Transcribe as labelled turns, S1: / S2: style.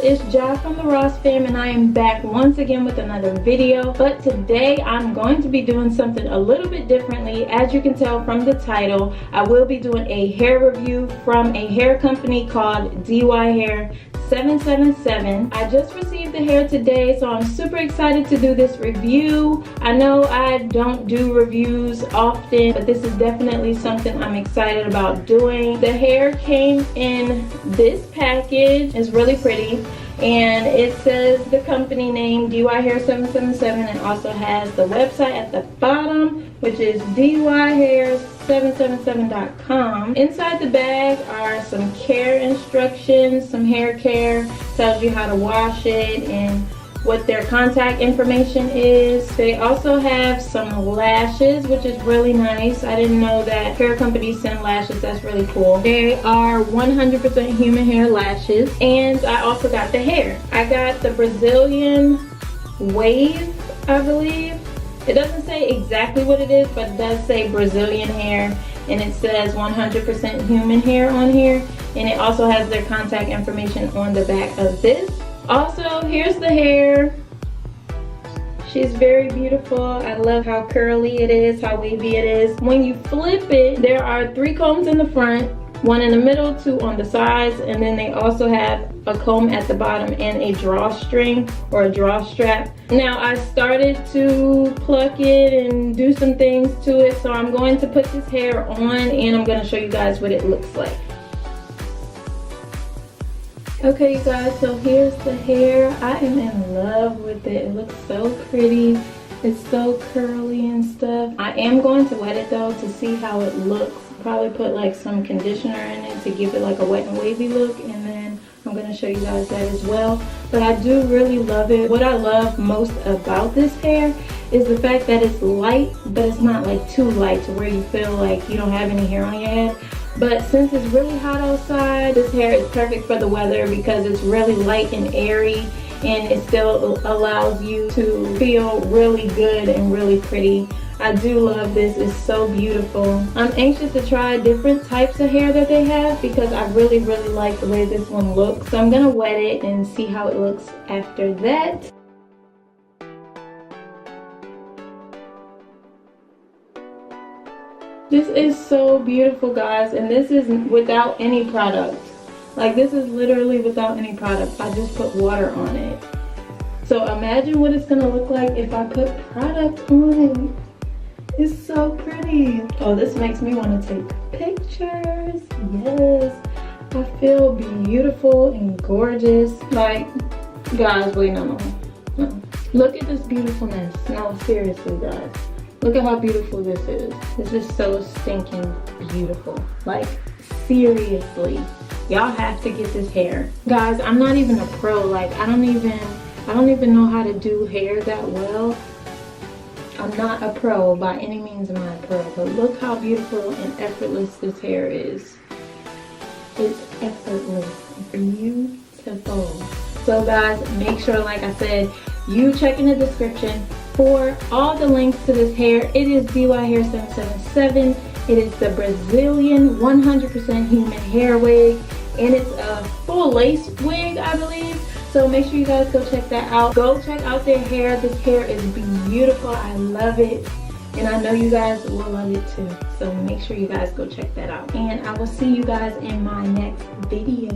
S1: it's Ja from the Ross fam, and I am back once again with another video. But today I'm going to be doing something a little bit differently. As you can tell from the title, I will be doing a hair review from a hair company called DYHAIR777. I just received the hair today, so I'm super excited to do this review. I know I don't do reviews often, but this is definitely something I'm excited about doing. The hair came in this package. It's really pretty, and it says the company name DYHAIR777, and also has the website at the bottom, which is DYHAIR777.com. Inside the bag are some care instructions, some hair care, tells you how to wash it and what their contact information is. They also have some lashes, which is really nice. I didn't know that hair companies send lashes. That's really cool. They are 100% human hair lashes. And I also got the hair. I got the Brazilian wave, I believe. It doesn't say exactly what it is, but it does say Brazilian hair, and it says 100% human hair on here, and it also has their contact information on the back of this. Also, here's the hair. She's very beautiful. I love how curly it is, how wavy it is. When you flip it, there are 3 combs in the front, 1 in the middle, 2 on the sides, and then they also have a comb at the bottom and a drawstring or a draw strap. Now I started to pluck it and do some things to it, so I'm going to put this hair on and I'm going to show you guys what it looks like. Okay, you guys, so here's the hair. I am in love with it. It looks so pretty. It's so curly and stuff. I am going to wet it though to see how it looks. Probably put like some conditioner in it to give it like a wet and wavy look, and then I'm going to show you guys that as well. But I do really love it. What I love most about this hair is the fact that it's light, but it's not like too light to where you feel like you don't have any hair on your head. But since it's really hot outside, this hair is perfect for the weather because it's really light and airy, and it still allows you to feel really good and really pretty. I do love this. It's so beautiful. I'm anxious to try different types of hair that they have because I really like the way this one looks. So I'm gonna wet it and see how it looks after that. This is so beautiful, guys, and this is without any product. Like, this is literally without any product. I just put water on it. So imagine what it's gonna look like if I put product on it. It's so pretty. Oh, this makes me want to take pictures. Yes, I feel beautiful and gorgeous. Like, guys, wait, no. Look at this beautifulness. No, seriously, guys. Look at how beautiful this is. This is so stinking beautiful. Like, seriously, y'all have to get this hair. Guys, I'm not even a pro. Like, I don't even know how to do hair that well. I'm not a pro. By any means am I a pro. But look how beautiful and effortless this hair is. It's effortless. Beautiful. So guys, make sure, like I said, you check in the description for all the links to this hair. It is DYHAIR777. It is the Brazilian 100% human hair wig, and it's a full lace wig, I believe. So make sure you guys go check that out. Go check out their hair. This hair is beautiful. I love it, and I know you guys will love it too. So make sure you guys go check that out, and I will see you guys in my next video.